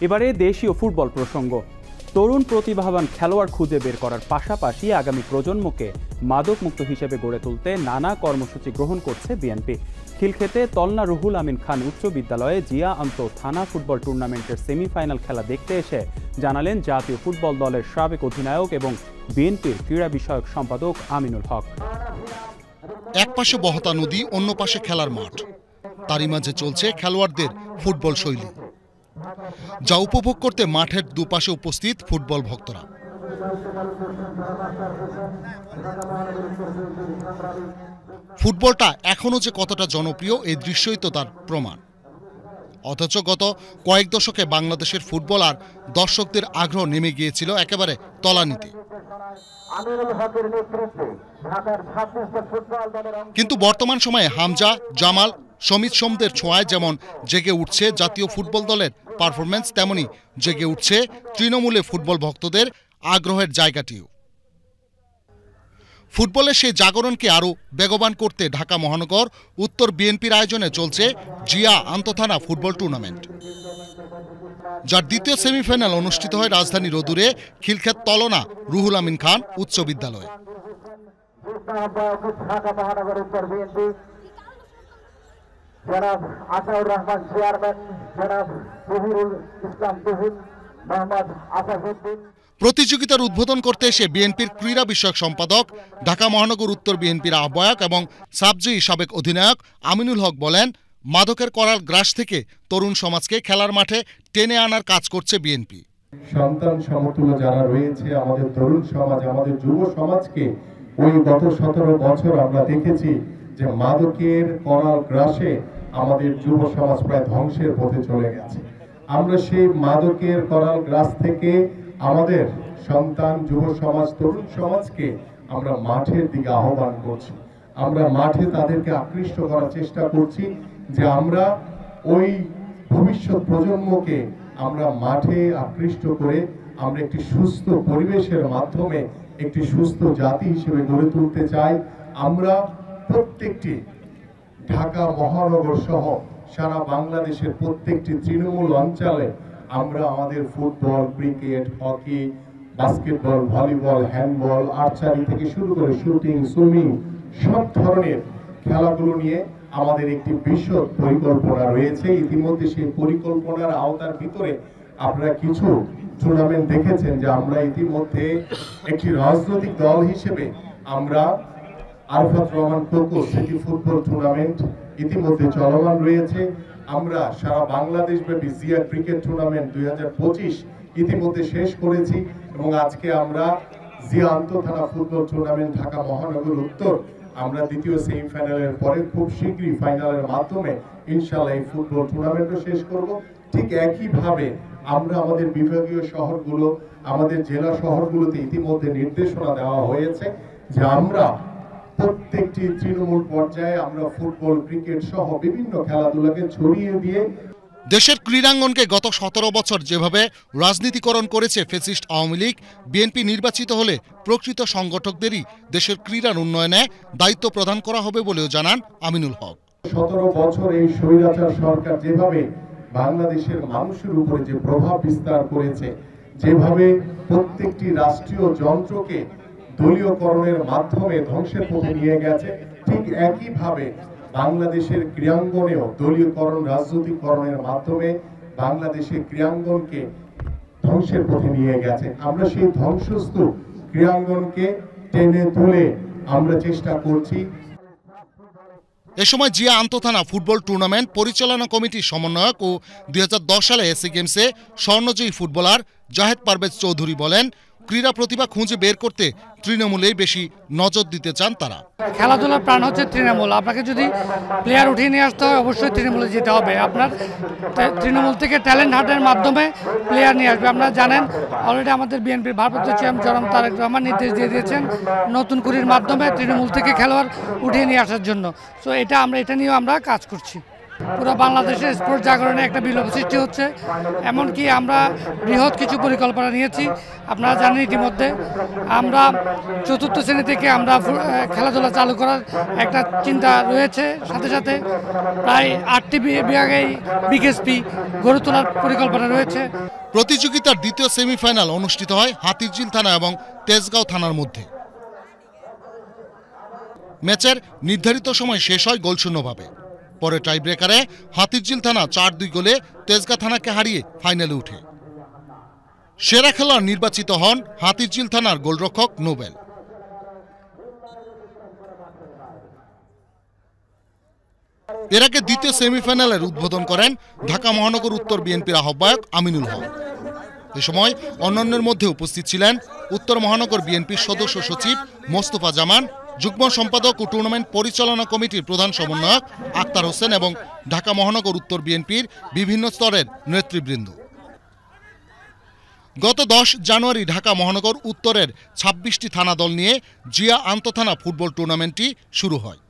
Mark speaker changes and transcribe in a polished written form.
Speaker 1: এবারে দেশীয় ফুটবল প্রসঙ্গ। তরুণ প্রতিভাবান খেলোয়াড় খুঁজে বের করার পাশাপাশি আগামী প্রজন্মকে মাদকমুক্ত হিসেবে গড়ে তুলতে নানা কর্মসূচি গ্রহণ করছে বিএনপি। খিলক্ষেতে তলনা রুহুল আমিন খান উচ্চ বিদ্যালয়ে জিয়া আন্ত থানা ফুটবল টুর্নামেন্টের সেমিফাইনাল খেলা দেখতে এসে জানালেন জাতীয় ফুটবল দলের সাবেক অধিনায়ক এবং বিএনপির ক্রীড়া বিষয়ক সম্পাদক আমিনুল হক।
Speaker 2: এক পাশে বহতা নদী, অন্য পাশে খেলার মাঠ, তারই মাঝে চলছে খেলোয়াড়দের ফুটবল শৈলী, যা উপভোগ করতে মাঠের দুপাশে উপস্থিত ফুটবল ভক্তরা। ফুটবলটা এখনো যে কতটা জনপ্রিয় এই দৃশ্যই তো তার প্রমাণ। অথচ গত কয়েক দশকে বাংলাদেশের ফুটবল আর দর্শকদের আগ্রহ নেমে গিয়েছিল একেবারে তলানিতে। কিন্তু বর্তমান সময়ে হামজা, জামাল, সমিত সোমদের ছোঁয়ায় যেমন জেগে উঠছে জাতীয় ফুটবল দলের পারফরমেন্স, তেমনি জেগে উঠছে তৃণমূলে ফুটবল ভক্তদের আগ্রহের জায়গাটিও। ফুটবলের সেই জাগরণকে আরও বেগবান করতে ঢাকা মহানগর উত্তর বিএনপির আয়োজনে চলছে জিয়া আন্তঃথানা ফুটবল টুর্নামেন্ট, যার দ্বিতীয় সেমিফাইনাল অনুষ্ঠিত হয় রাজধানীর অদূরে খিলক্ষেত তলনা রুহুল আমিন খান উচ্চ বিদ্যালয়ে। প্রতিযোগিতার উদ্বোধন করতে এসে বিএনপির ক্রীড়া বিষয়ক সম্পাদক, ঢাকা মহানগর উত্তর বিএনপির আহ্বায়ক এবং সাবজি সাবেক অধিনায়ক আমিনুল হক বলেন, মাদকের করাল গ্রাস থেকে তরুণ সমাজকে খেলার মাঠে টেনে আনার কাজ করছে বিএনপি।
Speaker 3: সন্তান সমতুল্য যারা রয়েছে আমাদের তরুণ সমাজ, আমাদের যুব সমাজকে ওই গত 17 বছর আমরা দেখেছি যে মাদকের করাল গ্রাসে আমাদের যুব সমাজ প্রায় ধ্বংসের পথে চলে গেছে। আমরা সেই মাদকের করাল গ্রাস থেকে আমাদের সন্তান, যুব সমাজ, তরুণ সমাজকে আমরা মাঠের দিকে আহ্বান করছি। আমরা মাঠে তাদেরকে আকৃষ্ট করার চেষ্টা করছি যে আমরা ওই ভবিষ্যৎ প্রজন্মকে আমরা মাঠে আকৃষ্ট করে আমরা একটি সুস্থ পরিবেশের মাধ্যমে একটি সুস্থ জাতি হিসেবে গড়ে তুলতে চাই। আমরা প্রত্যেকটি ঢাকা মহানগর সহ সারা বাংলাদেশের প্রত্যেকটি তৃণমূল অঞ্চলে আমরা আমাদের football, cricket, hockey, basketball, volleyball, handball, archery থেকে শুরু করে শুটিং, সুইমিং সব ধরনের খেলাগুলো নিয়ে আমাদের একটি বিশদ পরিকল্পনা রয়েছে। ইতিমধ্যে সেই পরিকল্পনার আওতার ভিতরে আপনারা কিছু টুর্নামেন্ট দেখেছেন যে আমরা ইতিমধ্যে একটি রাজনৈতিক দল হিসেবে আমরা Arfat Rahman cocoa city football tournament ইতিমধ্যে চলমান রয়েছে। আমরা সারা বাংলাদেশ ব্যাপী জিয়া ক্রিকেট টুর্নামেন্ট 2025 ইতিমধ্যে শেষ করেছি এবং আজকে আমরা জিয়া আন্তঃথানা ফুটবল টুর্নামেন্ট ঢাকা মহানগর উত্তর আমরা দ্বিতীয় সেমিফাইনালের পরে খুব শীঘ্রই ফাইনালের মাধ্যমে ইনশাআল্লাহ এই ফুটবল টুর্নামেন্টও শেষ করব। ঠিক একইভাবে আমরা আমাদের বিভাগীয় শহরগুলো, আমাদের জেলা শহরগুলোতে ইতিমধ্যে নির্দেশনা দেওয়া হয়েছে যে আমরা প্রত্যেকটি তৃণমূল পর্যায়ে আমরা ফুটবল, ক্রিকেট সহ বিভিন্ন খেলাধুলাকে ছড়িয়ে দিয়ে
Speaker 2: দেশের ক্রীড়াঙ্গনকে গত 17 বছর যেভাবে রাজনীতিকরণ করেছে ফ্যাসিস্ট আওয়ামী লীগ, বিএনপি নির্বাচিত হলে প্রকৃত সংগঠকদেরই দেশের ক্রীড়ার উন্নয়নে দায়িত্ব প্রদান করা হবে বলেও জানান আমিনুল হক।
Speaker 3: 17 বছর এই স্বৈরাচার সরকার যেভাবে বাংলাদেশের মানুষের উপরে যে প্রভাব বিস্তার করেছে, যেভাবে প্রত্যেকটি রাষ্ট্রীয় যন্ত্রকে দলীয়করণের মাধ্যমে ধ্বংসের পথে নিয়ে গেছে, ঠিক একইভাবে বাংলাদেশের ক্রীড়াঙ্গনেও দলীয়করণ, রাজনৈতিকরণের মাধ্যমে বাংলাদেশের ক্রীড়াঙ্গনকে ধ্বংসের পথে নিয়ে গেছে। আমরা সেই ধ্বংসস্তূপ ক্রীড়াঙ্গনকে টেনে তুলে আমরা চেষ্টা করছি।
Speaker 2: এ সময় জিয়া আন্তঃথানা ফুটবল টুর্নামেন্ট পরিচালনা কমিটির সমন্বয়ক ও 2010 সালে এসি গেমসে স্বর্ণজয়ী ফুটবলার জাহেদ পারভেজ চৌধুরী বলেন, ক্রীড়া প্রতিভা খুঁজে বের করতে তৃণমূলেই বেশি নজর দিতে চান তারা।
Speaker 4: খেলাধুলার প্রাণ হচ্ছে তৃণমূল। আপনাকে যদি প্লেয়ার উঠিয়ে নিয়ে আসতে হয় অবশ্যই তৃণমূলে যেতে হবে। আপনার তৃণমূল থেকে ট্যালেন্ট হাটের মাধ্যমে প্লেয়ার নিয়ে আসবে। আপনারা জানেন অলরেডি আমাদের বিএনপির ভারপ্রাপ্ত চেয়ারম্যান জনাব তারেক রহমান নির্দেশ দিয়ে দিয়েছেন নতুন কুড়ির মাধ্যমে তৃণমূল থেকে খেলোয়াড় উঠিয়ে নিয়ে আসার জন্য। সো এটা নিয়েও আমরা কাজ করছি। পুরো বাংলাদেশের স্পোর্টস জাগরণে একটা বিলোপ সৃষ্টি হচ্ছে। এমনকি আমরা বৃহৎ কিছু পরিকল্পনা নিয়েছি। আপনারা জানেন ইতিমধ্যে আমরা 4র্থ শ্রেণী থেকে আমরা খেলাধুলা চালু করার একটা চিন্তা রয়েছে। সাথে সাথে প্রায় 8টি বিভাগেই বিকেএসপি গড়ে তোলার পরিকল্পনা রয়েছে।
Speaker 2: প্রতিযোগিতার দ্বিতীয় সেমিফাইনাল অনুষ্ঠিত হয় হাতিরঝিল থানা এবং তেজগাঁও থানার মধ্যে। ম্যাচের নির্ধারিত সময় শেষ হয় গোলশূন্যভাবে। পরে টাইব্রেকারে হাতিরঝিল থানা 4-2 গোলে তেজগাঁ থানাকে হারিয়ে ফাইনালে উঠে। সেরা খেলোয়াড় নির্বাচিত হন হাতিরঝিল থানার গোলরক্ষক নোবেল। এর আগে দ্বিতীয় সেমিফাইনালের উদ্বোধন করেন ঢাকা মহানগর উত্তর বিএনপির আহ্বায়ক আমিনুল হক। এ সময় অন্যান্যের মধ্যে উপস্থিত ছিলেন উত্তর মহানগর বিএনপির সদস্য সচিব মোস্তফা জামান, যুগ্ম সম্পাদক ও টুর্নামেন্ট পরিচালনা কমিটির প্রধান সমন্বয়ক আক্তার হোসেন এবং ঢাকা মহানগর উত্তর বিএনপির বিভিন্ন স্তরের নেতৃবৃন্দ। গত 10 জানুয়ারি ঢাকা মহানগর উত্তরের 26টি থানা দল নিয়ে জিয়া আন্তঃথানা ফুটবল টুর্নামেন্টটি শুরু হয়।